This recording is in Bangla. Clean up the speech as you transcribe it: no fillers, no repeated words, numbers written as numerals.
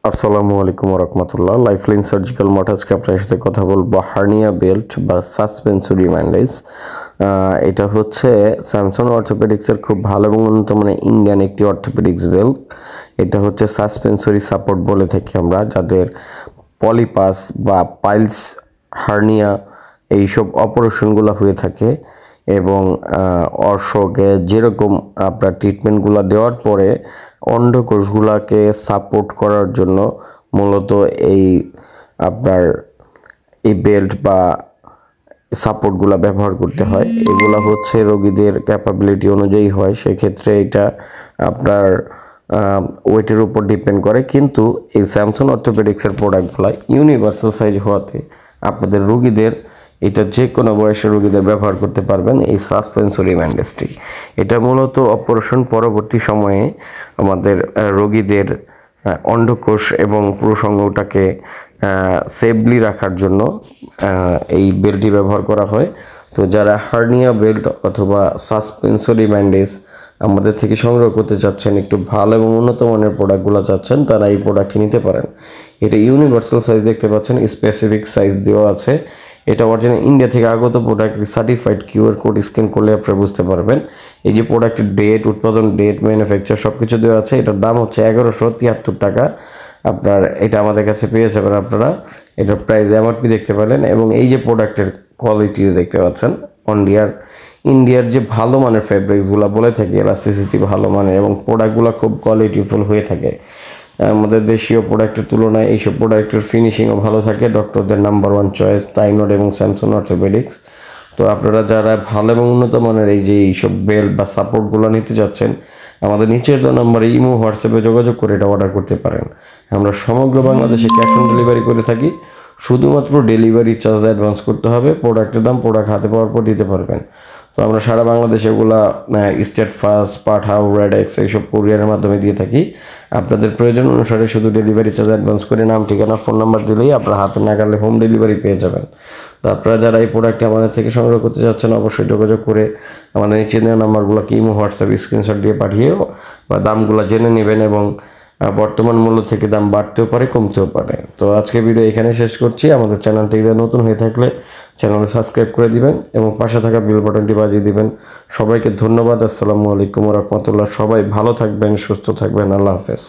আসসালামু আলাইকুম রহমতুল্লাহ। লাইফলাইন সার্জিক্যাল মার্ট আজকে আপনার সাথে কথা বলবো হার্নিয়া বেল্ট বা সাসপেন্সরি ম্যান্ডেজ। এটা হচ্ছে স্যামসং অর্থোপেডিক্সের খুব ভালো এবং উন্নত মানে ইন্ডিয়ান একটি অর্থোপেডিক্স বেল্ট। এটা হচ্ছে সাসপেন্সরি সাপোর্ট বলে থাকি আমরা, যাদের পলিপাস বা পাইলস, হার্নিয়া এইসব অপারেশনগুলো হয়ে থাকে এবং অর্শকে যেরকম আপনার ট্রিটমেন্টগুলো দেওয়ার পরে অন্ডকোষগুলোকে সাপোর্ট করার জন্য মূলত আপনার এই বেল্ট বা সাপোর্টগুলো ব্যবহার করতে হয়। এগুলো হচ্ছে রোগীদের ক্যাপাবিলিটি অনুযায়ী হয়, সেক্ষেত্রে এটা আপনার ওয়েটের উপর ডিপেন্ড করে। কিন্তু এই স্যামসং অর্থোপেডিক্সের প্রোডাক্টগুলো ইউনিভার্সাল সাইজ হওয়াতে আপনাদের রোগীদের এটা যে কোনো বয়সের রোগীদের ব্যবহার করতে পারবেন। এই সাসপেন্সরি ব্যান্ডেজটি এটা মূলত অপারেশন পরবর্তী সময়ে আমাদের রোগীদের অন্ডকোষ এবং পুরুষাঙ্গটাকে সেফলি রাখার জন্য এই বেল্টটি ব্যবহার করা হয়। তো যারা হার্নিয়া বেল্ট অথবা সাসপেন্সরি ব্যান্ডেজ আমাদের থেকে সংগ্রহ করতে চাচ্ছেন, একটু ভালো এবং উন্নত মানের প্রোডাক্টগুলো চাচ্ছেন, তারা এই প্রোডাক্টটি নিতে পারেন। এটা ইউনিভার্সাল সাইজ দেখতে পাচ্ছেন, স্পেসিফিক সাইজ দেওয়া আছে। এটা অরিজিনাল ইন্ডিয়া থেকে আগত product, certified QR code scan করলে আপনারা বুঝতে পারবেন। এই যে প্রোডাক্টের ডেট, উৎপাদন ডেট, ম্যানুফ্যাকচার সব কিছু দেওয়া আছে। এটার দাম হচ্ছে 1173 টাকা। আপনার এটা আমাদের কাছে পেয়ে যাবেন আপনারা। এটার প্রাইস এমআরপি দেখতে পেলেন এবং এই যে প্রোডাক্টের কোয়ালিটি দেখতে পাচ্ছেন, ইন্ডিয়ার যে ভালো মানের ফেব্রিক্সগুলো বলে থাকে, এলাস্টিসিটি ভালো মানের এবং প্রোডাক্টগুলো খুব কোয়ালিটিফুল হয়ে থাকে। আমাদের দেশীয় প্রোডাক্টের তুলনায় এইসব প্রোডাক্টের ফিনিশিংও ভালো থাকে। ডক্টরদের নাম্বার 1 চয়েস তাইনড এবং স্যামসং অর্থোপেডিক্স। তো আপনারা যারা ভালো এবং উন্নত মানের এইসব বেল্ট বা সাপোর্টগুলো নিতে চাচ্ছেন, আমাদের নিচের দেওয়া নাম্বারে ইমো, হোয়াটসঅ্যাপে যোগাযোগ করে এটা অর্ডার করতে পারেন। আমরা সমগ্র বাংলাদেশে ক্যাশ অন ডেলিভারি করে থাকি। শুধুমাত্র ডেলিভারি চার্জ অ্যাডভান্স করতে হবে। প্রোডাক্টের দাম প্রোডাক্ট হাতে পাওয়ার পর দিতে পারবেন। তো আমরা সারা বাংলাদেশে এগুলা স্টেট ফাস্ট, পাঠাও, রেডেক্স এইসব কুরিয়ারের মাধ্যমে দিয়ে থাকি। আপনাদের প্রয়োজন অনুসারে শুধু ডেলিভারি চার্জ অ্যাডভান্স করে নাম, ঠিকানা, ফোন নাম্বার দিলেই আপনার হাতে নাগালে হোম ডেলিভারি পেয়ে যাবেন। তো আপনারা যারা এই প্রোডাক্টটি আমাদের থেকে সংগ্রহ করতে যাচ্ছেন, অবশ্যই যোগাযোগ করে আমাদের নিচে দেওয়া নাম্বারগুলোকে ইমো, হোয়াটসঅ্যাপ স্ক্রিনশট দিয়ে পাঠিয়েও বা দামগুলো জেনে নেবেন এবং বর্তমান মূল্য থেকে দাম বাড়তেও পারে, কমতেও পারে। তো আজকে ভিডিও এখানে শেষ করছি। আমাদের চ্যানেলটি নতুন হয়ে থাকলে চ্যানেলে সাবস্ক্রাইব করে দিবেন এবং পাশে থাকা বেল বাটনটি বাজিয়ে দিবেন। সবাইকে ধন্যবাদ। আসসালামু আলাইকুম রহমতুল্লাহ। সবাই ভালো থাকবেন, সুস্থ থাকবেন। আল্লাহ হাফেজ।